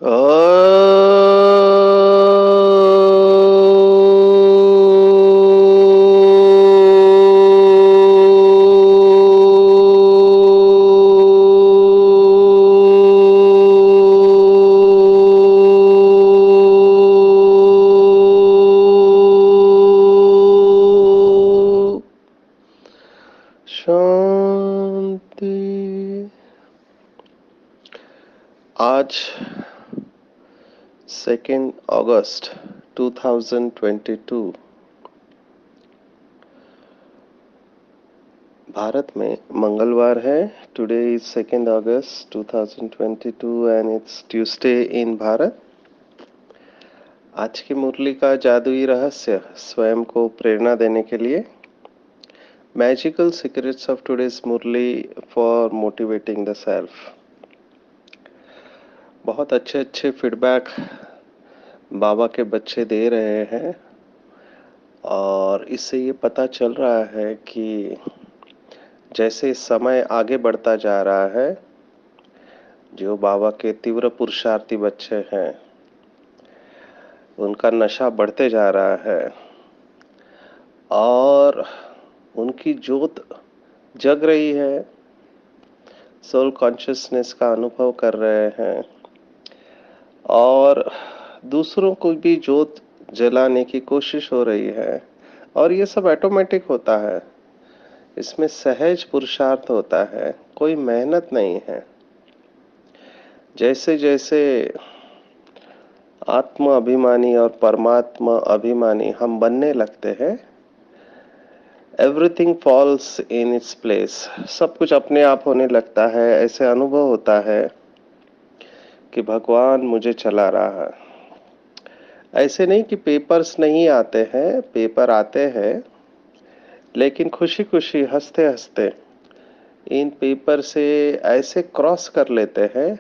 ओ शांति। आज 2 अगस्त 2022 भारत में मंगलवार है। Today is 2 August 2022 and it's Tuesday in Bharat. आज की मुरली का जादुई रहस्य स्वयं को प्रेरणा देने के लिए magical secrets of today's Murli for motivating the self. बहुत अच्छे अच्छे फीडबैक बाबा के बच्चे दे रहे हैं और इससे ये पता चल रहा है कि जैसे समय आगे बढ़ता जा रहा है, जो बाबा के तीव्र पुरुषार्थी बच्चे हैं उनका नशा बढ़ते जा रहा है और उनकी जोत जग रही है, सोल कॉन्शियसनेस का अनुभव कर रहे हैं और दूसरों को भी जोत जलाने की कोशिश हो रही है। और ये सब ऑटोमेटिक होता है, इसमें सहज पुरुषार्थ होता है, कोई मेहनत नहीं है। जैसे जैसे आत्म अभिमानी और परमात्मा अभिमानी हम बनने लगते हैं, everything falls in its place. सब कुछ अपने आप होने लगता है। ऐसे अनुभव होता है कि भगवान मुझे चला रहा है। ऐसे नहीं कि पेपर्स नहीं आते हैं, पेपर आते हैं, लेकिन खुशी खुशी हंसते हंसते इन पेपर से ऐसे क्रॉस कर लेते हैं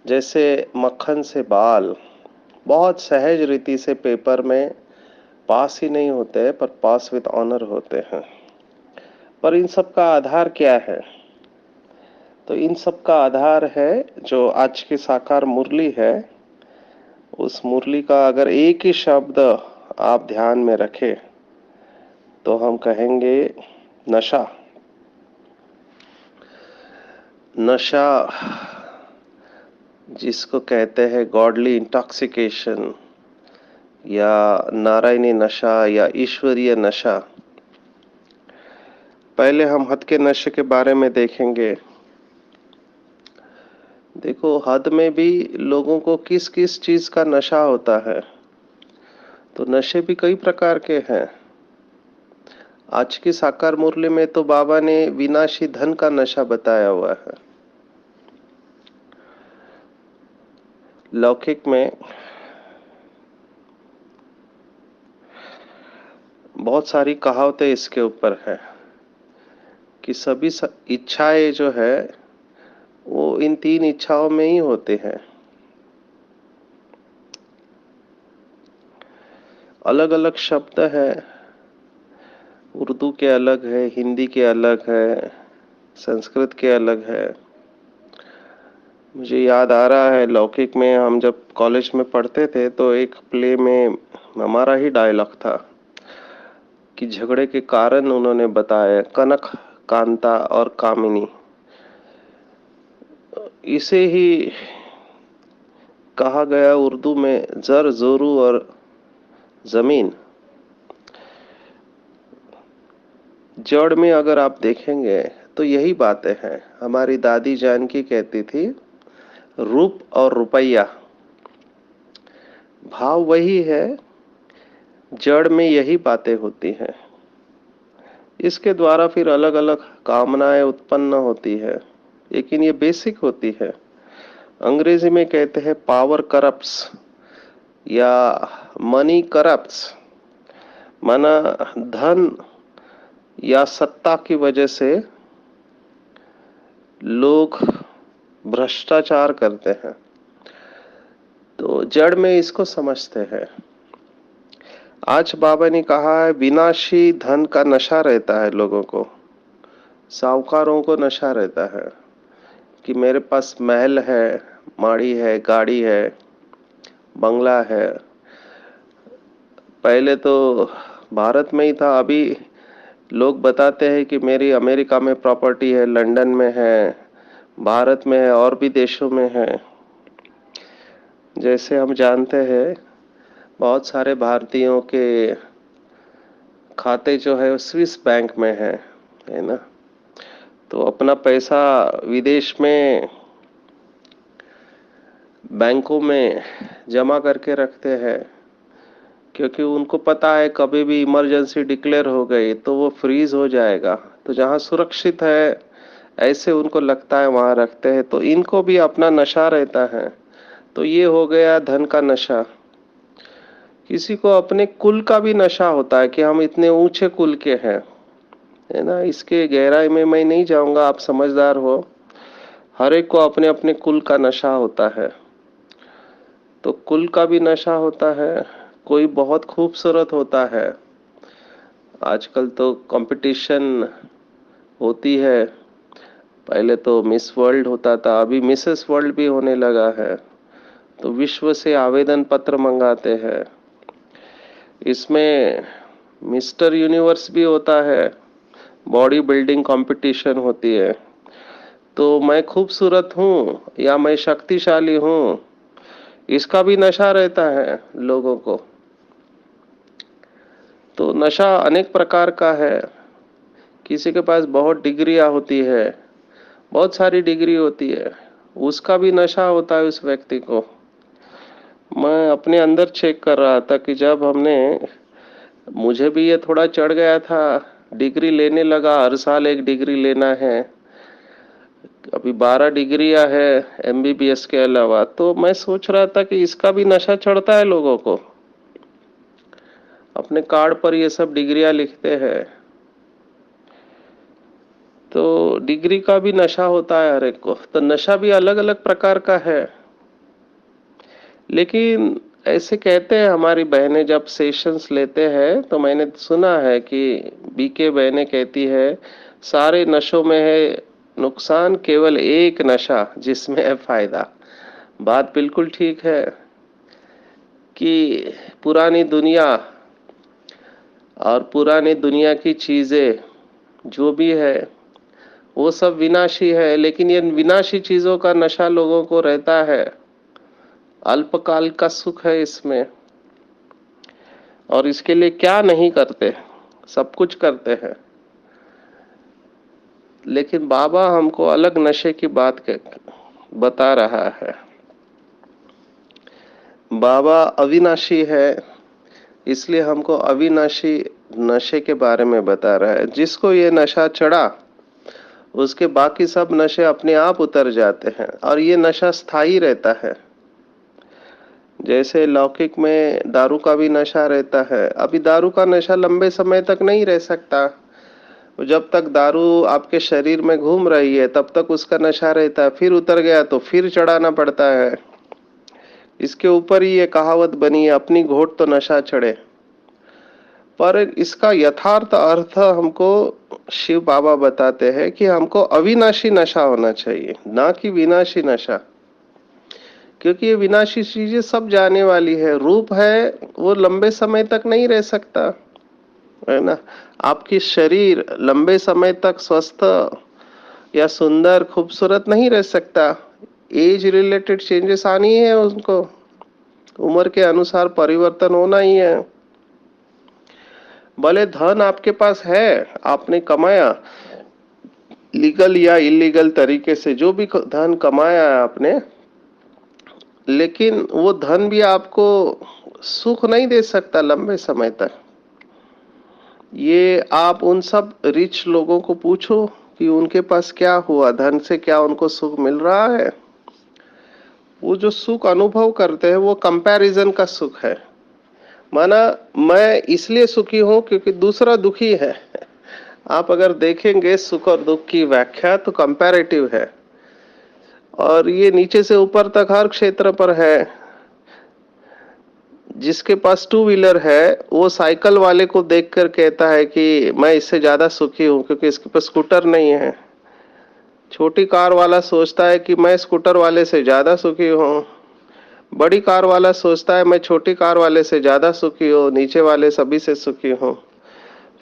जैसे मक्खन से बाल। बहुत सहज रीति से पेपर में पास ही नहीं होते पर पास विद ऑनर होते हैं। पर इन सब का आधार क्या है? तो इन सब का आधार है जो आज की साकार मुरली है। उस मुरली का अगर एक ही शब्द आप ध्यान में रखें तो हम कहेंगे नशा। नशा जिसको कहते हैं गॉडली इंटॉक्सिकेशन या नारायणी नशा या ईश्वरीय नशा। पहले हम हद के नशे के बारे में देखेंगे। देखो, हद में भी लोगों को किस किस चीज का नशा होता है। तो नशे भी कई प्रकार के हैं। आज की साकार मुरली में तो बाबा ने विनाशी धन का नशा बताया हुआ है। लौकिक में बहुत सारी कहावतें इसके ऊपर है कि सभी इच्छाएं जो है वो इन 3 इच्छाओं में ही होते हैं। अलग अलग शब्द है, उर्दू के अलग है, हिंदी के अलग है, संस्कृत के अलग है। मुझे याद आ रहा है, लौकिक में हम जब कॉलेज में पढ़ते थे तो एक प्ले में हमारा ही डायलॉग था कि झगड़े के कारण उन्होंने बताया कनक, कांता और कामिनी। इसे ही कहा गया उर्दू में जर जोरू और जमीन। जड़ में अगर आप देखेंगे तो यही बातें हैं। हमारी दादी जानकी कहती थी रूप और रुपया, भाव वही है, जड़ में यही बातें होती हैं। इसके द्वारा फिर अलग अलग कामनाएं उत्पन्न होती है, लेकिन ये बेसिक होती है। अंग्रेजी में कहते हैं पावर करप्ट्स या मनी करप्ट्स। माना धन या सत्ता की वजह से लोग भ्रष्टाचार करते हैं। तो जड़ में इसको समझते हैं। आज बाबा ने कहा है विनाशी धन का नशा रहता है लोगों को। साहूकारों को नशा रहता है कि मेरे पास महल है, माड़ी है, गाड़ी है, बंगला है। पहले तो भारत में ही था, अभी लोग बताते हैं कि मेरी अमेरिका में प्रॉपर्टी है, लंदन में है, भारत में है और भी देशों में है। जैसे हम जानते हैं बहुत सारे भारतीयों के खाते जो है वो स्विस बैंक में है ना। तो अपना पैसा विदेश में बैंकों में जमा करके रखते हैं, क्योंकि उनको पता है कभी भी इमरजेंसी डिक्लेयर हो गई तो वो फ्रीज हो जाएगा। तो जहाँ सुरक्षित है ऐसे उनको लगता है वहाँ रखते हैं। तो इनको भी अपना नशा रहता है। तो ये हो गया धन का नशा। किसी को अपने कुल का भी नशा होता है कि हम इतने ऊंचे कुल के हैं, है ना। इसके गहराई में मैं नहीं जाऊंगा, आप समझदार हो। हर एक को अपने अपने कुल का नशा होता है। तो कुल का भी नशा होता है। कोई बहुत खूबसूरत होता है, आजकल तो कंपटीशन होती है। पहले तो मिस वर्ल्ड होता था, अभी मिसेस वर्ल्ड भी होने लगा है। तो विश्व से आवेदन पत्र मंगाते हैं। इसमें मिस्टर यूनिवर्स भी होता है, बॉडी बिल्डिंग कंपटीशन होती है। तो मैं खूबसूरत हूँ या मैं शक्तिशाली हूँ, इसका भी नशा रहता है लोगों को। तो नशा अनेक प्रकार का है। किसी के पास बहुत डिग्रियां होती है, बहुत सारी डिग्री होती है, उसका भी नशा होता है उस व्यक्ति को। मैं अपने अंदर चेक कर रहा था कि जब हमने, मुझे भी ये थोड़ा चढ़ गया था, डिग्री लेने लगा, हर साल एक डिग्री लेना है। अभी 12 डिग्रियां है एमबीबीएस के अलावा। तो मैं सोच रहा था कि इसका भी नशा चढ़ता है लोगों को। अपने कार्ड पर ये सब डिग्रियां लिखते हैं। तो डिग्री का भी नशा होता है हर एक को। तो नशा भी अलग अलग प्रकार का है। लेकिन ऐसे कहते हैं हमारी बहनें जब सेशंस लेते हैं, तो मैंने सुना है कि बीके बहनें कहती है सारे नशों में है नुकसान, केवल एक नशा जिसमें है फायदा। बात बिल्कुल ठीक है कि पुरानी दुनिया और पुरानी दुनिया की चीजें जो भी है वो सब विनाशी है, लेकिन ये विनाशी चीजों का नशा लोगों को रहता है। अल्पकाल का सुख है इसमें, और इसके लिए क्या नहीं करते, सब कुछ करते हैं। लेकिन बाबा हमको अलग नशे की बात बता रहा है। बाबा अविनाशी है, इसलिए हमको अविनाशी नशे के बारे में बता रहा है। जिसको ये नशा चढ़ा उसके बाकी सब नशे अपने आप उतर जाते हैं, और ये नशा स्थायी रहता है। जैसे लौकिक में दारू का भी नशा रहता है। अभी दारू का नशा लंबे समय तक नहीं रह सकता। जब तक दारू आपके शरीर में घूम रही है तब तक उसका नशा रहता है, फिर उतर गया तो फिर चढ़ाना पड़ता है। इसके ऊपर ही ये कहावत बनी है, अपनी घोट तो नशा चढ़े। पर इसका यथार्थ अर्थ हमको शिव बाबा बताते हैं कि हमको अविनाशी नशा होना चाहिए, ना कि विनाशी नशा। क्योंकि ये विनाशी चीजें सब जाने वाली है। रूप है वो लंबे समय तक नहीं रह सकता, है ना। आपकी शरीर लंबे समय तक स्वस्थ या सुंदर खूबसूरत नहीं रह सकता। एज रिलेटेड चेंजेस आनी है उनको, उम्र के अनुसार परिवर्तन होना ही है। भले धन आपके पास है, आपने कमाया लीगल या इलीगल तरीके से, जो भी धन कमाया है आपने, लेकिन वो धन भी आपको सुख नहीं दे सकता लंबे समय तक। ये आप उन सब रिच लोगों को पूछो कि उनके पास क्या हुआ, धन से क्या उनको सुख मिल रहा है। वो जो सुख अनुभव करते हैं वो कंपैरिजन का सुख है। माना मैं इसलिए सुखी हूं क्योंकि दूसरा दुखी है। आप अगर देखेंगे सुख और दुख की व्याख्या तो कंपैरेटिव है, और ये नीचे से ऊपर तक हर क्षेत्र पर है। जिसके पास टू व्हीलर है वो साइकिल वाले को देखकर कहता है कि मैं इससे ज्यादा सुखी हूं क्योंकि इसके पास स्कूटर नहीं है। छोटी कार वाला सोचता है कि मैं स्कूटर वाले से ज्यादा सुखी हूँ। बड़ी कार वाला सोचता है मैं छोटी कार वाले से ज्यादा सुखी हूँ, नीचे वाले सभी से सुखी हूँ।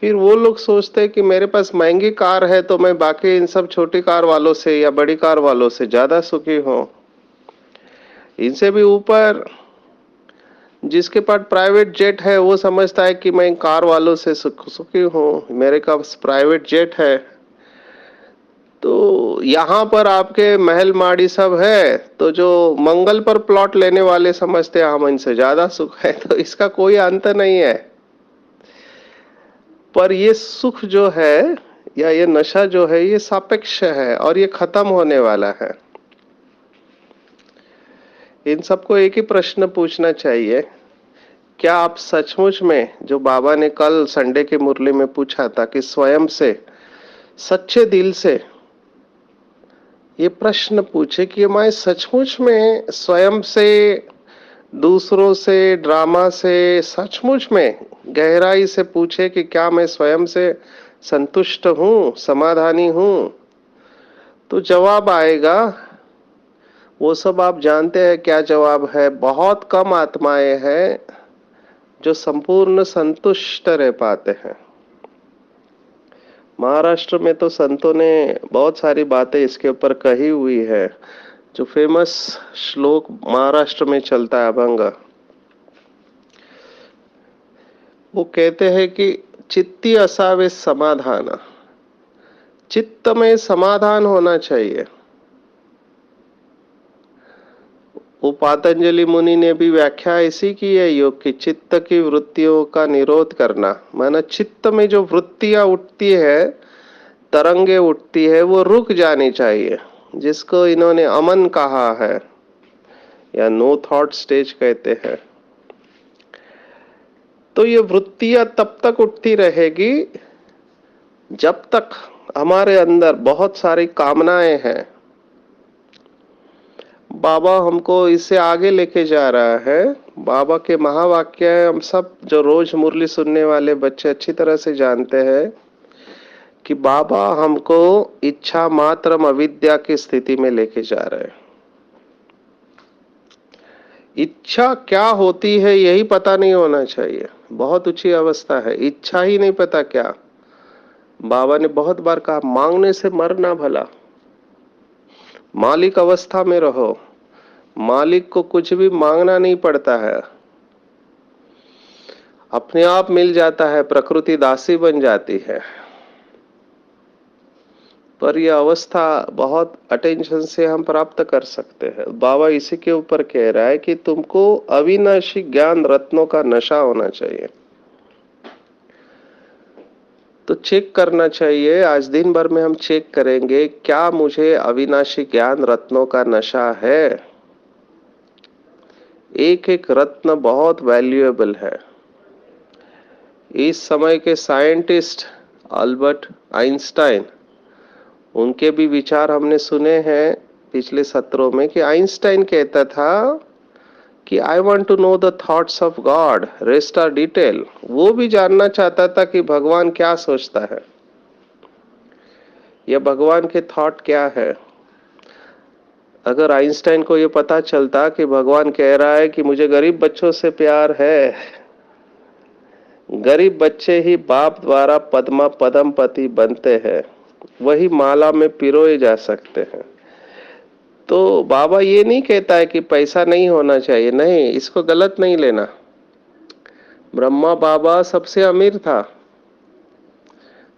फिर वो लोग सोचते हैं कि मेरे पास महंगी कार है तो मैं बाकी इन सब छोटी कार वालों से या बड़ी कार वालों से ज्यादा सुखी हूँ। इनसे भी ऊपर जिसके पास प्राइवेट जेट है वो समझता है कि मैं कार वालों से सुखी हूँ, मेरे पास प्राइवेट जेट है। तो यहाँ पर आपके महल माड़ी सब है, तो जो मंगल पर प्लॉट लेने वाले समझते हैं हम इनसे ज्यादा सुख है। तो इसका कोई अंत नहीं है। पर ये सुख जो है या ये नशा जो है ये सापेक्ष है और ये खत्म होने वाला है। इन सबको एक ही प्रश्न पूछना चाहिए, क्या आप सचमुच में जो बाबा ने कल संडे की मुरली में पूछा था कि स्वयं से सच्चे दिल से ये प्रश्न पूछे कि मैं सचमुच में स्वयं से, दूसरों से, ड्रामा से सचमुच में गहराई से पूछे कि क्या मैं स्वयं से संतुष्ट हूं, समाधानी हूं, तो जवाब आएगा। वो सब आप जानते हैं क्या जवाब है। बहुत कम आत्माएं हैं जो संपूर्ण संतुष्ट रह पाते हैं। महाराष्ट्र में तो संतों ने बहुत सारी बातें इसके ऊपर कही हुई है। जो फेमस श्लोक महाराष्ट्र में चलता है अभंग, वो कहते हैं कि चित्ती असावे समाधान, चित्त में समाधान होना चाहिए। वो पातंजलि मुनि ने भी व्याख्या ऐसी की है योग की, चित्त की वृत्तियों का निरोध करना। माना चित्त में जो वृत्तियां उठती है, तरंगे उठती है, वो रुक जानी चाहिए, जिसको इन्होंने अमन कहा है या नो थॉट स्टेज कहते हैं। तो ये वृत्तियां तब तक उठती रहेगी जब तक हमारे अंदर बहुत सारी कामनाएं हैं। बाबा हमको इससे आगे लेके जा रहा है। बाबा के महावाक्य हम सब जो रोज मुरली सुनने वाले बच्चे अच्छी तरह से जानते हैं कि बाबा हमको इच्छा मात्र अविद्या की स्थिति में लेके जा रहे हैं। इच्छा क्या होती है यही पता नहीं होना चाहिए। बहुत ऊंची अवस्था है, इच्छा ही नहीं पता क्या। बाबा ने बहुत बार कहा मांगने से मरना भला, मालिक अवस्था में रहो। मालिक को कुछ भी मांगना नहीं पड़ता है, अपने आप मिल जाता है, प्रकृति दासी बन जाती है। पर यह अवस्था बहुत अटेंशन से हम प्राप्त कर सकते हैं। बाबा इसी के ऊपर कह रहा है कि तुमको अविनाशी ज्ञान रत्नों का नशा होना चाहिए। तो चेक करना चाहिए, आज दिन भर में हम चेक करेंगे क्या मुझे अविनाशी ज्ञान रत्नों का नशा है। एक एक रत्न बहुत वैल्यूएबल है। इस समय के साइंटिस्ट अल्बर्ट आइंस्टाइन, उनके भी विचार हमने सुने हैं पिछले सत्रों में कि आइंस्टाइन कहता था कि I want to know the thoughts of God, rest are detail. वो भी जानना चाहता था कि भगवान क्या सोचता है या भगवान के थॉट क्या है। अगर आइंस्टाइन को ये पता चलता कि भगवान कह रहा है कि मुझे गरीब बच्चों से प्यार है, गरीब बच्चे ही बाप द्वारा पद्मा पदमपति बनते हैं, वही माला में पिरोए जा सकते हैं। तो बाबा ये नहीं कहता है कि पैसा नहीं होना चाहिए, नहीं, इसको गलत नहीं लेना। ब्रह्मा बाबा सबसे अमीर था,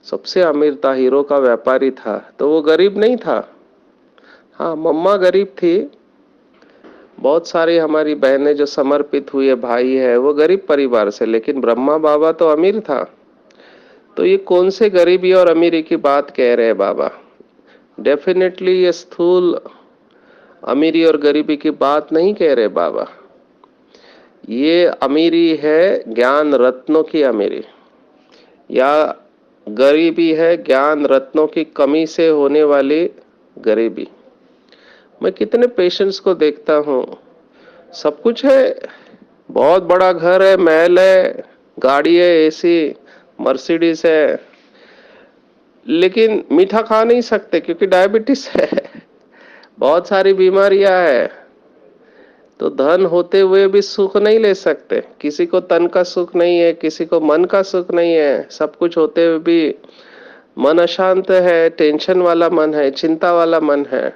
सबसे अमीर था, हीरो का व्यापारी था, तो वो गरीब नहीं था। हाँ, मम्मा गरीब थी। बहुत सारी हमारी बहनें जो समर्पित हुई है, भाई है, वो गरीब परिवार से, लेकिन ब्रह्मा बाबा तो अमीर था। तो ये कौन से गरीबी और अमीरी की बात कह रहे हैं बाबा। डेफिनेटली ये स्थूल अमीरी और गरीबी की बात नहीं कह रहे बाबा। ये अमीरी है ज्ञान रत्नों की अमीरी, या गरीबी है ज्ञान रत्नों की कमी से होने वाली गरीबी। मैं कितने पेशेंट्स को देखता हूँ, सब कुछ है, बहुत बड़ा घर है, महल है, गाड़ी है, एसी, मर्सिडीज है, लेकिन मीठा खा नहीं सकते क्योंकि डायबिटीज है। बहुत सारी बीमारियां है। तो धन होते हुए भी सुख नहीं ले सकते। किसी को तन का सुख नहीं है, किसी को मन का सुख नहीं है। सब कुछ होते हुए भी मन अशांत है, टेंशन वाला मन है, चिंता वाला मन है,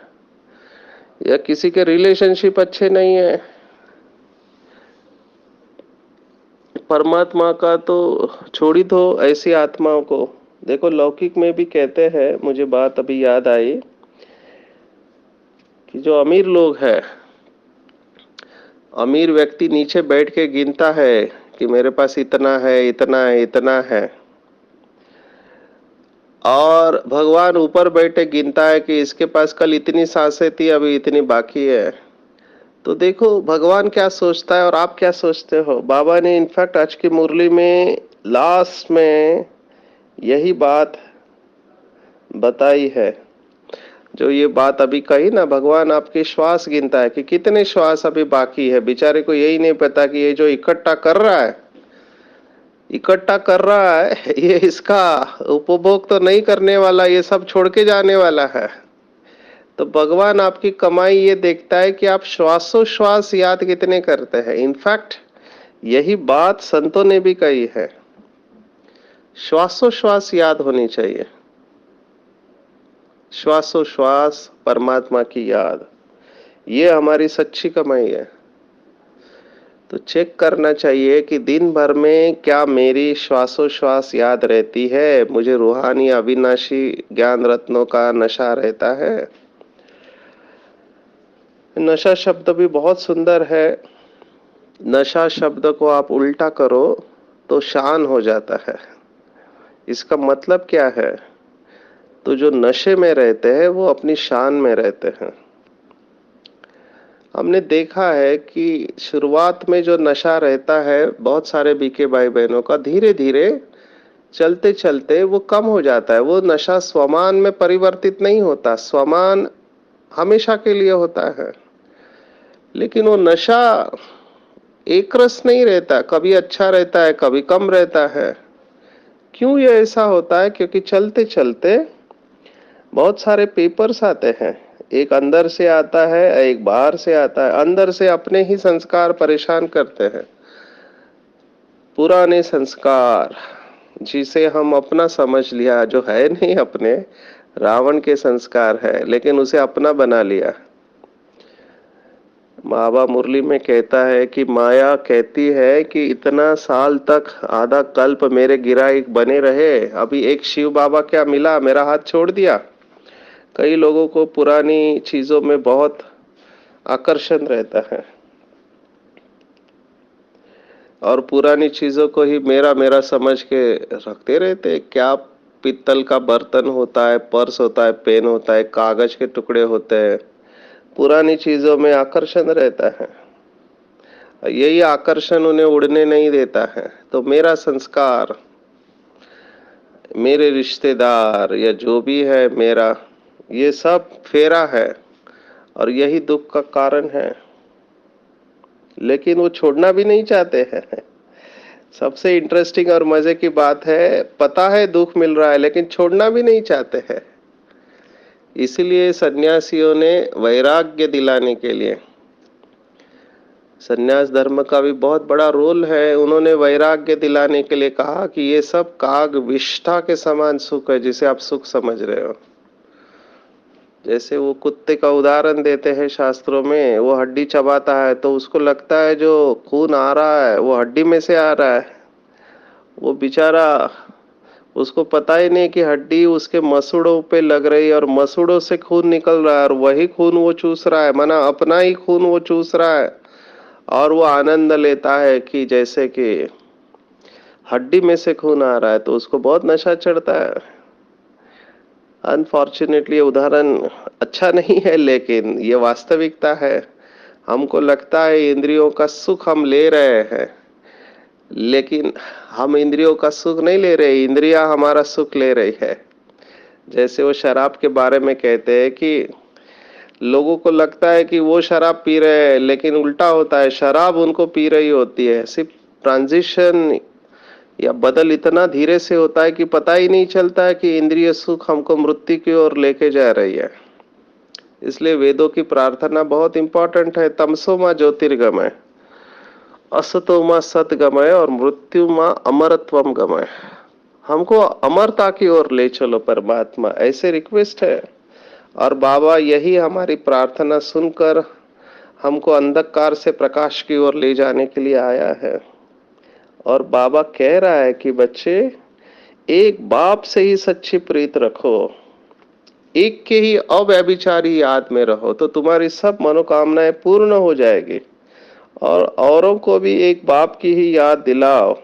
या किसी के रिलेशनशिप अच्छे नहीं है। परमात्मा का तो छोड़ ही दो ऐसी आत्माओं को। देखो लौकिक में भी कहते हैं, मुझे बात अभी याद आई कि जो अमीर लोग हैं, अमीर व्यक्ति नीचे बैठ के गिनता है कि मेरे पास इतना है, इतना है, इतना है, और भगवान ऊपर बैठे गिनता है कि इसके पास कल इतनी सांसें थी, अभी इतनी बाकी है। तो देखो भगवान क्या सोचता है और आप क्या सोचते हो। बाबा ने इनफैक्ट आज की मुरली में लास्ट में यही बात बताई है। जो ये बात अभी कही ना, भगवान आपके श्वास गिनता है कि कितने श्वास अभी बाकी है। बेचारे को यही नहीं पता कि ये जो इकट्ठा कर रहा है ये इसका उपभोग तो नहीं करने वाला, ये सब छोड़ के जाने वाला है। तो भगवान आपकी कमाई ये देखता है कि आप श्वासोश्वास याद कितने करते हैं। इनफैक्ट यही बात संतों ने भी कही है, श्वासोश्वास याद होनी चाहिए। श्वासोश्वास परमात्मा की याद, ये हमारी सच्ची कमाई है। तो चेक करना चाहिए कि दिन भर में क्या मेरी श्वासोश्वास याद रहती है, मुझे रूहानी अविनाशी ज्ञान रत्नों का नशा रहता है। नशा शब्द भी बहुत सुंदर है। नशा शब्द को आप उल्टा करो तो शान हो जाता है। इसका मतलब क्या है? तो जो नशे में रहते हैं वो अपनी शान में रहते हैं। हमने देखा है कि शुरुआत में जो नशा रहता है बहुत सारे बीके भाई बहनों का, धीरे धीरे चलते चलते वो कम हो जाता है। वो नशा स्वमान में परिवर्तित नहीं होता, स्वमान हमेशा के लिए होता है। लेकिन वो नशा एक रस नहीं रहता, कभी अच्छा रहता है, कभी कम रहता है। क्यों ये ऐसा होता है? क्योंकि चलते चलते बहुत सारे पेपर्स आते हैं। एक अंदर से आता है, एक बाहर से आता है। अंदर से अपने ही संस्कार परेशान करते हैं, पुराने संस्कार जिसे हम अपना समझ लिया, जो है नहीं अपने, रावण के संस्कार है, लेकिन उसे अपना बना लिया। बाबा मुरली में कहता है कि माया कहती है कि इतना साल तक आधा कल्प मेरे गिराइक बने रहे, अभी एक शिव बाबा क्या मिला, मेरा हाथ छोड़ दिया। कई लोगों को पुरानी चीजों में बहुत आकर्षण रहता है और पुरानी चीजों को ही मेरा मेरा समझ के रखते रहते। क्या पित्तल का बर्तन होता है, पर्स होता है, पेन होता है, कागज के टुकड़े होते हैं, पुरानी चीजों में आकर्षण रहता है। यही आकर्षण उन्हें उड़ने नहीं देता है। तो मेरा संस्कार, मेरे रिश्तेदार या जो भी है मेरा, ये सब फेरा है और यही दुख का कारण है। लेकिन वो छोड़ना भी नहीं चाहते हैं। सबसे इंटरेस्टिंग और मजे की बात है, पता है दुख मिल रहा है लेकिन छोड़ना भी नहीं चाहते हैं। इसीलिए सन्यासियों ने वैराग्य दिलाने के लिए, सन्यास धर्म का भी बहुत बड़ा रोल है, उन्होंने वैराग्य दिलाने के लिए कहा कि ये सब काग विष्ठा के समान सुख है जिसे आप सुख समझ रहे हो। जैसे वो कुत्ते का उदाहरण देते हैं शास्त्रों में, वो हड्डी चबाता है तो उसको लगता है जो खून आ रहा है वो हड्डी में से आ रहा है। वो बेचारा, उसको पता ही नहीं कि हड्डी उसके मसूड़ों पे लग रही है और मसूड़ों से खून निकल रहा है और वही खून वो चूस रहा है, माना अपना ही खून वो चूस रहा है। और वो आनंद लेता है कि जैसे कि हड्डी में से खून आ रहा है, तो उसको बहुत नशा चढ़ता है। अनफॉर्चुनेटली ये उदाहरण अच्छा नहीं है, लेकिन ये वास्तविकता है। हमको लगता है इंद्रियों का सुख हम ले रहे हैं, लेकिन हम इंद्रियों का सुख नहीं ले रहे, इंद्रियां हमारा सुख ले रही है। जैसे वो शराब के बारे में कहते हैं कि लोगों को लगता है कि वो शराब पी रहे हैं, लेकिन उल्टा होता है, शराब उनको पी रही होती है। सिर्फ ट्रांजिशन या बदल इतना धीरे से होता है कि पता ही नहीं चलता है कि इंद्रिय सुख हमको मृत्यु की ओर लेके जा रही है। इसलिए वेदों की प्रार्थना बहुत इंपॉर्टेंट है। तमसो माँ ज्योतिर्गमय, असतो माँ सतगमय और मृत्यु माँ अमरत्वम गमय। हमको अमरता की ओर ले चलो परमात्मा, ऐसे रिक्वेस्ट है। और बाबा यही हमारी प्रार्थना सुनकर हमको अंधकार से प्रकाश की ओर ले जाने के लिए आया है। और बाबा कह रहा है कि बच्चे, एक बाप से ही सच्ची प्रीत रखो, एक के ही अव्यभिचारी याद में रहो, तो तुम्हारी सब मनोकामनाएं पूर्ण हो जाएगी। और औरों को भी एक बाप की ही याद दिलाओ।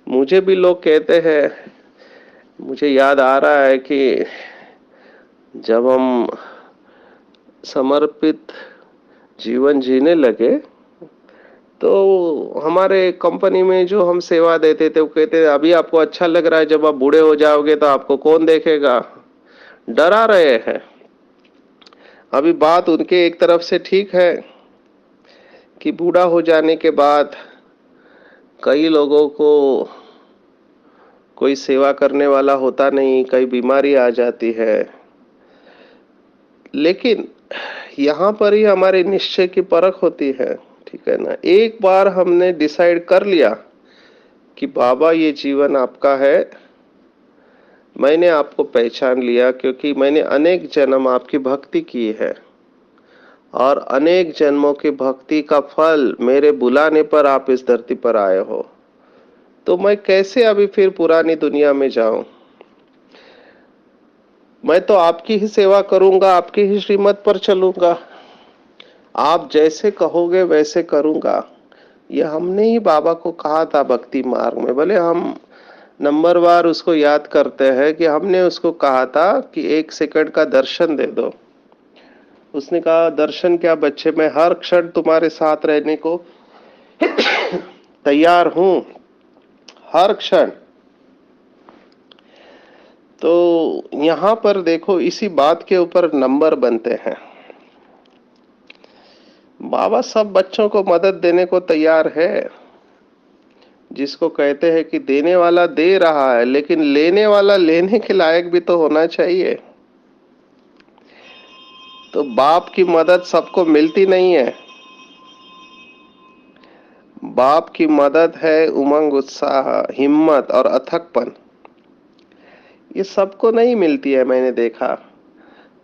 मुझे भी लोग कहते हैं, मुझे याद आ रहा है कि जब हम समर्पित जीवन जीने लगे तो हमारे कंपनी में जो हम सेवा देते थे वो कहते थे, अभी आपको अच्छा लग रहा है, जब आप बूढ़े हो जाओगे तो आपको कौन देखेगा। डरा रहे हैं। अभी बात उनके एक तरफ से ठीक है कि बूढ़ा हो जाने के बाद कई लोगों को कोई सेवा करने वाला होता नहीं, कई बीमारी आ जाती है। लेकिन यहाँ पर ही हमारे निश्चय की परख होती है, ठीक है ना। एक बार हमने डिसाइड कर लिया कि बाबा ये जीवन आपका है, मैंने आपको पहचान लिया क्योंकि मैंने अनेक जन्म आपकी भक्ति की है और अनेक जन्मों की भक्ति का फल मेरे बुलाने पर आप इस धरती पर आए हो, तो मैं कैसे अभी फिर पुरानी दुनिया में जाऊं। मैं तो आपकी ही सेवा करूंगा, आपकी ही श्रीमत पर चलूंगा, आप जैसे कहोगे वैसे करूंगा। ये हमने ही बाबा को कहा था भक्ति मार्ग में। भले हम नंबर वार उसको याद करते हैं कि हमने उसको कहा था कि 1 सेकंड का दर्शन दे दो। उसने कहा, दर्शन क्या बच्चे, मैं हर क्षण तुम्हारे साथ रहने को तैयार हूं, हर क्षण। तो यहां पर देखो, इसी बात के ऊपर नंबर बनते हैं। बाबा सब बच्चों को मदद देने को तैयार है, जिसको कहते हैं कि देने वाला दे रहा है, लेकिन लेने वाला लेने के लायक भी तो होना चाहिए। तो बाप की मदद सबको मिलती नहीं है। बाप की मदद है उमंग, उत्साह, हिम्मत और अथकपन। ये सबको नहीं मिलती है। मैंने देखा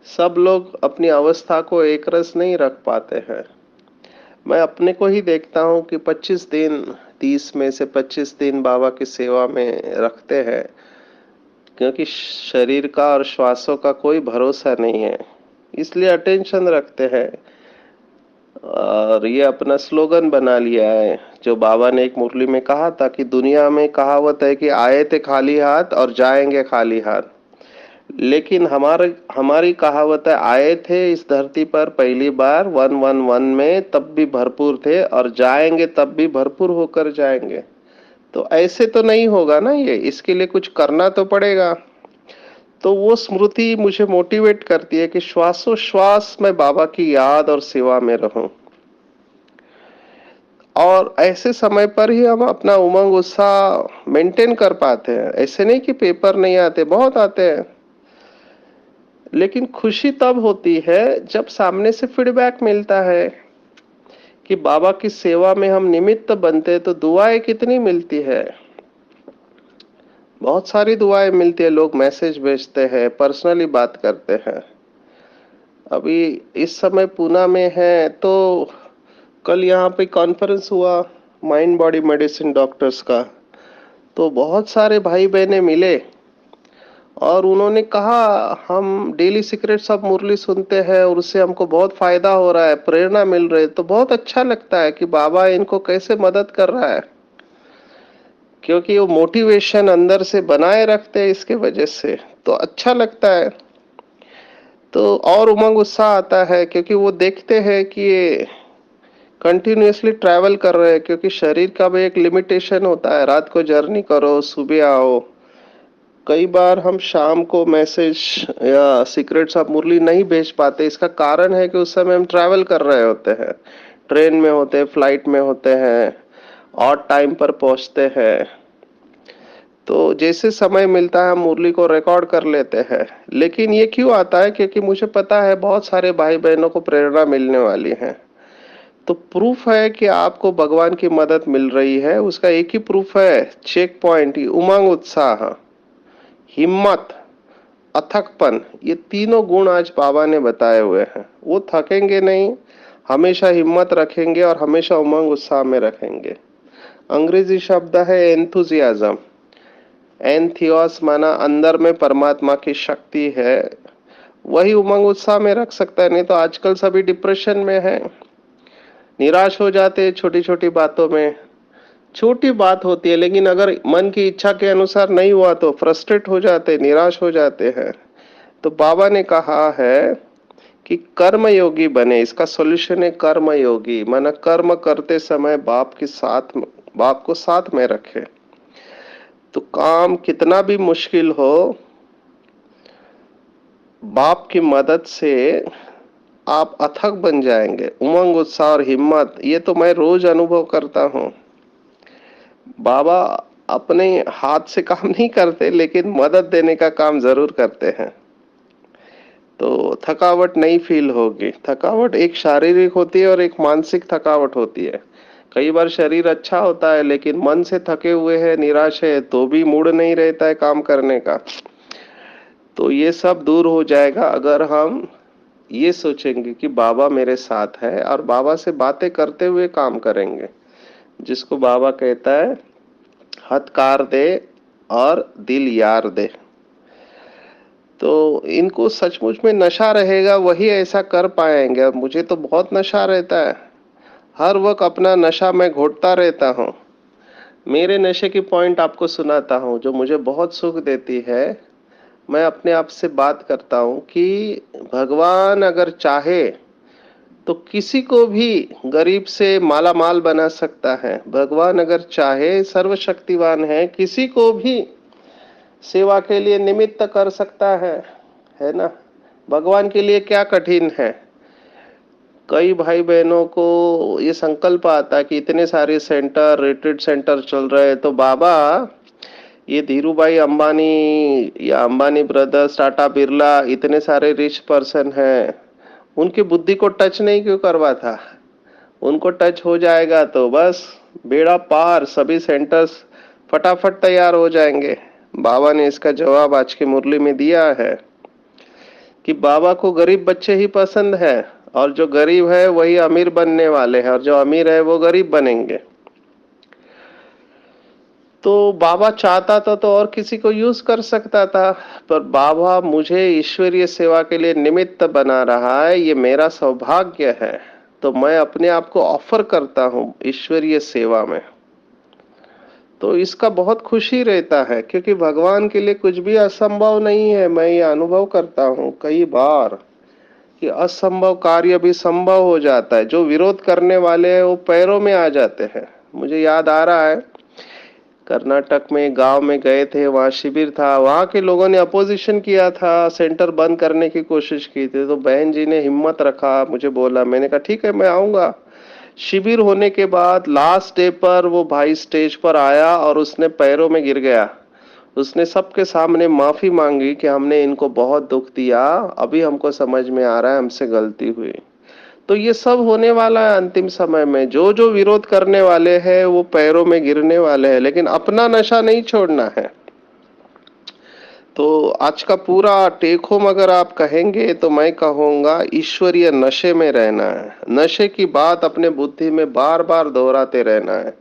सब लोग अपनी अवस्था को एक रस नहीं रख पाते हैं। मैं अपने को ही देखता हूँ कि 25 दिन, 30 में से 25 दिन बाबा की सेवा में रखते हैं, क्योंकि शरीर का और श्वासों का कोई भरोसा नहीं है, इसलिए अटेंशन रखते हैं। और ये अपना स्लोगन बना लिया है, जो बाबा ने एक मुरली में कहा था कि दुनिया में कहावत है कि आए थे खाली हाथ और जाएंगे खाली हाथ। लेकिन हमारे हमारी कहावत है, आए थे इस धरती पर पहली बार 111 में, तब भी भरपूर थे, और जाएंगे तब भी भरपूर होकर जाएंगे। तो ऐसे तो नहीं होगा ना, ये इसके लिए कुछ करना तो पड़ेगा। तो वो स्मृति मुझे मोटिवेट करती है कि श्वासोश्वास में बाबा की याद और सेवा में रहूं। और ऐसे समय पर ही हम अपना उमंग उत्साह मेंटेन कर पाते हैं। ऐसे नहीं कि पेपर नहीं आते, बहुत आते हैं। लेकिन खुशी तब होती है जब सामने से फीडबैक मिलता है कि बाबा की सेवा में हम निमित्त बनते, तो दुआएं कितनी मिलती है। बहुत सारी दुआएं मिलती है, लोग मैसेज भेजते हैं, पर्सनली बात करते हैं। अभी इस समय पूना में है, तो कल यहाँ पे कॉन्फ्रेंस हुआ माइंड बॉडी मेडिसिन डॉक्टर्स का, तो बहुत सारे भाई बहने मिले और उन्होंने कहा, हम डेली सीक्रेट सब मुरली सुनते हैं और उससे हमको बहुत फायदा हो रहा है, प्रेरणा मिल रही है। तो बहुत अच्छा लगता है कि बाबा इनको कैसे मदद कर रहा है, क्योंकि वो मोटिवेशन अंदर से बनाए रखते हैं इसके वजह से। तो अच्छा लगता है, तो और उमंग उत्साह आता है, क्योंकि वो देखते हैं कि ये कंटिन्यूअसली ट्रैवल कर रहे हैं। क्योंकि शरीर का भी एक लिमिटेशन होता है, रात को जर्नी करो, सुबह आओ। कई बार हम शाम को मैसेज या सीक्रेट्स ऑफ मुरली नहीं भेज पाते। इसका कारण है कि उस समय हम ट्रैवल कर रहे होते हैं, ट्रेन में होते हैं, फ्लाइट में होते हैं, और टाइम पर पहुंचते हैं। तो जैसे समय मिलता है हम मुरली को रिकॉर्ड कर लेते हैं। लेकिन ये क्यों आता है? क्योंकि मुझे पता है बहुत सारे भाई बहनों को प्रेरणा मिलने वाली है। तो प्रूफ है कि आपको भगवान की मदद मिल रही है, उसका एक ही प्रूफ है, चेक पॉइंट, उमंग, उत्साह, हिम्मत, अथकपन, ये तीनों गुण आज बाबा ने बताए हुए हैं। वो थकेंगे नहीं, हमेशा हिम्मत रखेंगे और हमेशा उमंग उत्साह में रखेंगे। अंग्रेजी शब्द है एंथुजियाज्म। एंथियोस माना अंदर में परमात्मा की शक्ति है, वही उमंग उत्साह में रख सकता है। नहीं तो आजकल सभी डिप्रेशन में है, निराश हो जाते हैं छोटी छोटी बातों में। छोटी बात होती है लेकिन अगर मन की इच्छा के अनुसार नहीं हुआ तो फ्रस्ट्रेट हो जाते, निराश हो जाते हैं। तो बाबा ने कहा है कि कर्म योगी बने। इसका सॉल्यूशन है कर्म योगी, माना कर्म करते समय बाप को साथ में रखे। तो काम कितना भी मुश्किल हो, बाप की मदद से आप अथक बन जाएंगे। उमंग, उत्साह और हिम्मत, ये तो मैं रोज अनुभव करता हूँ। बाबा अपने हाथ से काम नहीं करते लेकिन मदद देने का काम जरूर करते हैं। तो थकावट नहीं फील होगी। थकावट एक शारीरिक होती है और एक मानसिक थकावट होती है। कई बार शरीर अच्छा होता है लेकिन मन से थके हुए हैं, निराश है, तो भी मूड नहीं रहता है काम करने का। तो ये सब दूर हो जाएगा अगर हम ये सोचेंगे कि बाबा मेरे साथ है और बाबा से बातें करते हुए काम करेंगे। जिसको बाबा कहता है हथकार दे और दिल यार दे। तो इनको सचमुच में नशा रहेगा, वही ऐसा कर पाएंगे। मुझे तो बहुत नशा रहता है, हर वक्त अपना नशा मैं घोटता रहता हूँ। मेरे नशे की पॉइंट आपको सुनाता हूँ जो मुझे बहुत सुख देती है। मैं अपने आप से बात करता हूँ कि भगवान अगर चाहे तो किसी को भी गरीब से माला माल बना सकता है। भगवान अगर चाहे, सर्वशक्तिवान है, किसी को भी सेवा के लिए निमित्त कर सकता है ना। भगवान के लिए क्या कठिन है? कई भाई बहनों को ये संकल्प आता है कि इतने सारे सेंटर, रिट्रीट सेंटर चल रहे हैं, तो बाबा ये धीरू भाई अंबानी या अंबानी ब्रदर्स, टाटा बिरला, इतने सारे रिच पर्सन हैं, उनकी बुद्धि को टच नहीं क्यों करवा था? उनको टच हो जाएगा तो बस बेड़ा पार, सभी सेंटर्स फटाफट तैयार हो जाएंगे। बाबा ने इसका जवाब आज की मुरली में दिया है कि बाबा को गरीब बच्चे ही पसंद है और जो गरीब है वही अमीर बनने वाले हैं और जो अमीर है वो गरीब बनेंगे। तो बाबा चाहता था तो और किसी को यूज कर सकता था, पर बाबा मुझे ईश्वरीय सेवा के लिए निमित्त बना रहा है, ये मेरा सौभाग्य है। तो मैं अपने आप को ऑफर करता हूँ ईश्वरीय सेवा में। तो इसका बहुत खुशी रहता है क्योंकि भगवान के लिए कुछ भी असंभव नहीं है। मैं ये अनुभव करता हूँ कई बार कि असंभव कार्य भी संभव हो जाता है। जो विरोध करने वाले हैं वो पैरों में आ जाते हैं। मुझे याद आ रहा है, कर्नाटक में गांव में गए थे, वहां शिविर था, वहां के लोगों ने अपोजिशन किया था, सेंटर बंद करने की कोशिश की थी। तो बहन जी ने हिम्मत रखा, मुझे बोला, मैंने कहा ठीक है मैं आऊंगा। शिविर होने के बाद लास्ट डे पर वो भाई स्टेज पर आया और उसने पैरों में गिर गया। उसने सबके सामने माफी मांगी कि हमने इनको बहुत दुख दिया, अभी हमको समझ में आ रहा है हमसे गलती हुई। तो ये सब होने वाला है अंतिम समय में। जो जो विरोध करने वाले हैं वो पैरों में गिरने वाले हैं, लेकिन अपना नशा नहीं छोड़ना है। तो आज का पूरा टेक होम अगर आप कहेंगे तो मैं कहूंगा ईश्वरीय नशे में रहना है। नशे की बात अपने बुद्धि में बार बार दोहराते रहना है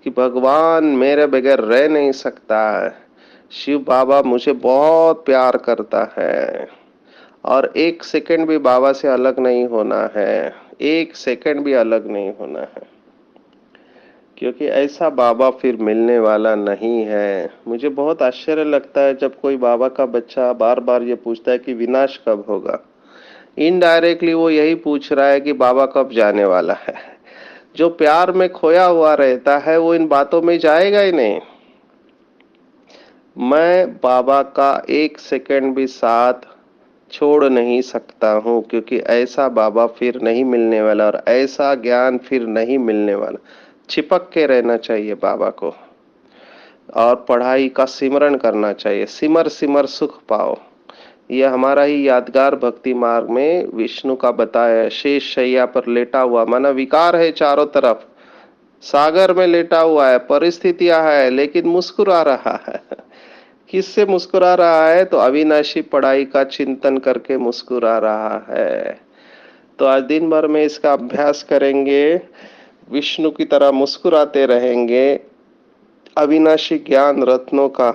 कि भगवान मेरे बगैर रह नहीं सकता है, शिव बाबा मुझे बहुत प्यार करता है और एक सेकंड भी बाबा से अलग नहीं होना है, एक सेकंड भी अलग नहीं होना है। क्योंकि ऐसा बाबा फिर मिलने वाला नहीं है। मुझे बहुत आश्चर्य लगता है जब कोई बाबा का बच्चा बार बार ये पूछता है कि विनाश कब होगा। इनडायरेक्टली वो यही पूछ रहा है कि बाबा कब जाने वाला है। जो प्यार में खोया हुआ रहता है वो इन बातों में जाएगा ही नहीं। मैं बाबा का एक सेकंड भी साथ छोड़ नहीं सकता हूँ क्योंकि ऐसा बाबा फिर नहीं मिलने वाला और ऐसा ज्ञान फिर नहीं मिलने वाला। चिपक के रहना चाहिए बाबा को और पढ़ाई का सिमरन करना चाहिए। सिमर सिमर सुख पाओ, यह हमारा ही यादगार भक्ति मार्ग में विष्णु का बताया। शेष शैया पर लेटा हुआ, माना विकार है चारों तरफ, सागर में लेटा हुआ है, परिस्थितियां है, लेकिन मुस्कुरा रहा है। किससे मुस्कुरा रहा है? तो अविनाशी पढ़ाई का चिंतन करके मुस्कुरा रहा है। तो आज दिन भर में इसका अभ्यास करेंगे, विष्णु की तरह मुस्कुराते रहेंगे, अविनाशी ज्ञान रत्नों का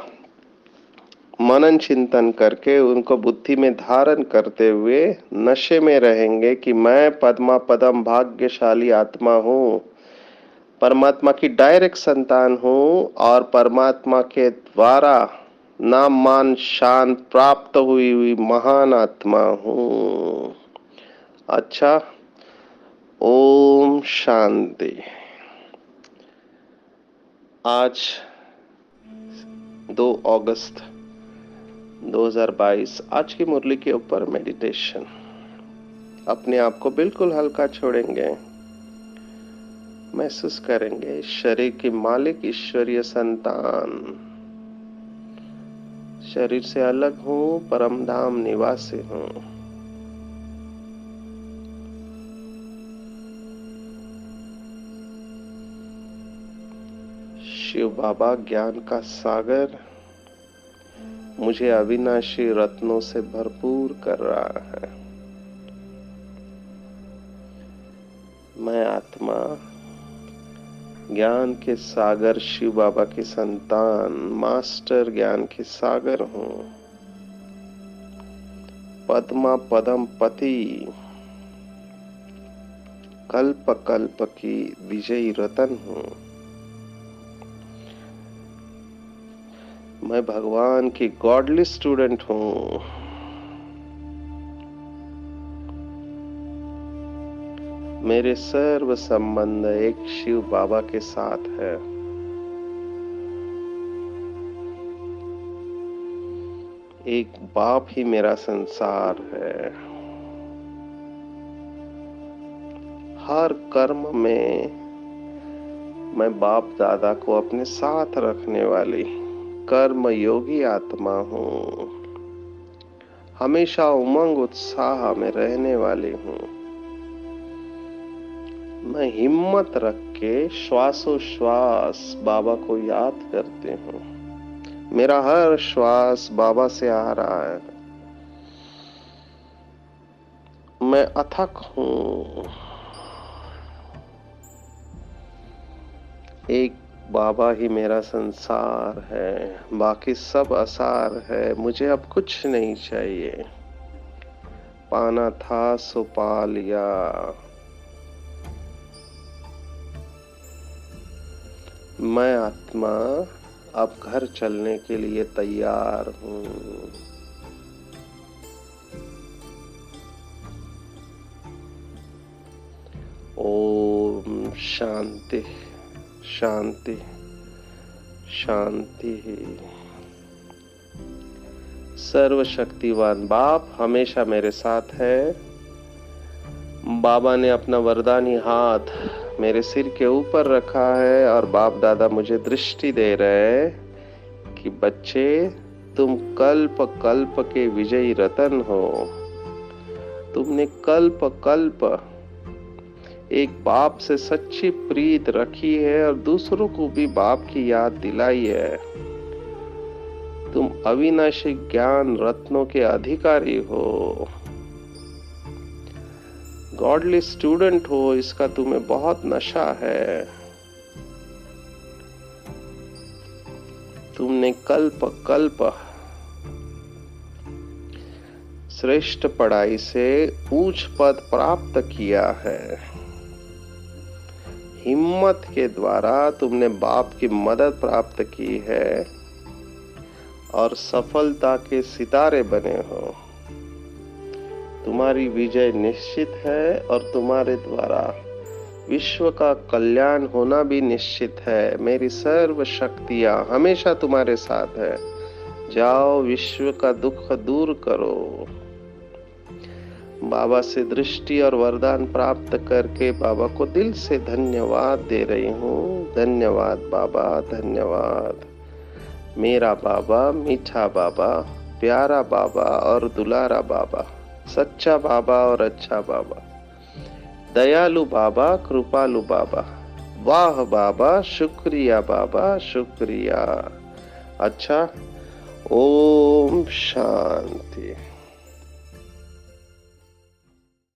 मनन चिंतन करके उनको बुद्धि में धारण करते हुए नशे में रहेंगे कि मैं पद्मा पदम भाग्यशाली आत्मा हूँ, परमात्मा की डायरेक्ट संतान हूँ और परमात्मा के द्वारा नाम मान शान प्राप्त हुई महान आत्मा हूँ। अच्छा, ओम शांति। आज 2 अगस्त 2022, आज की मुरली के ऊपर मेडिटेशन। अपने आप को बिल्कुल हल्का छोड़ेंगे, महसूस करेंगे शरीर की मालिक ईश्वरीय संतान, शरीर से अलग हूँ, परम धाम निवासी हूँ। शिव बाबा ज्ञान का सागर मुझे अविनाशी रत्नों से भरपूर कर रहा है। मैं आत्मा ज्ञान के सागर, शिव बाबा की संतान, मास्टर ज्ञान के सागर हूँ। पद्मा पदम पति, कल्प कल्प की विजयी रतन हूँ। मैं भगवान की गॉडली स्टूडेंट हूँ। मेरे सर्व संबंध एक शिव बाबा के साथ है। एक बाप ही मेरा संसार है। हर कर्म में मैं बाप दादा को अपने साथ रखने वाली कर्म योगी आत्मा हूँ। हमेशा उमंग उत्साह में रहने वाली हूँ। मैं हिम्मत रख के श्वासोश्वास बाबा को याद करती हूँ। मेरा हर श्वास बाबा से आ रहा है। मैं अथक हूँ। एक बाबा ही मेरा संसार है, बाकी सब असार है। मुझे अब कुछ नहीं चाहिए। पाना था सो पा लिया। मैं आत्मा अब घर चलने के लिए तैयार हूँ। ओम शांति शांति शांति। सर्वशक्तिवान बाप हमेशा मेरे साथ है। बाबा ने अपना वरदानी हाथ मेरे सिर के ऊपर रखा है और बाप दादा मुझे दृष्टि दे रहे हैं कि बच्चे, तुम कल्प कल्प के विजयी रतन हो। तुमने कल्प कल्प एक बाप से सच्ची प्रीत रखी है और दूसरों को भी बाप की याद दिलाई है। तुम अविनाशी ज्ञान रत्नों के अधिकारी हो, गॉडली स्टूडेंट हो, इसका तुम्हें बहुत नशा है। तुमने कल्प कल्प श्रेष्ठ पढ़ाई से ऊंच पद प्राप्त किया है। हिम्मत के द्वारा तुमने बाप की मदद प्राप्त की है और सफलता के सितारे बने हो। तुम्हारी विजय निश्चित है और तुम्हारे द्वारा विश्व का कल्याण होना भी निश्चित है। मेरी सर्व शक्तियां हमेशा तुम्हारे साथ है। जाओ, विश्व का दुख दूर करो। बाबा से दृष्टि और वरदान प्राप्त करके बाबा को दिल से धन्यवाद दे रही हूँ। धन्यवाद बाबा, धन्यवाद। मेरा बाबा, मीठा बाबा, प्यारा बाबा और दुलारा बाबा, सच्चा बाबा और अच्छा बाबा, दयालु बाबा, कृपालु बाबा, वाह बाबा, शुक्रिया बाबा, शुक्रिया। अच्छा, ओम शांति।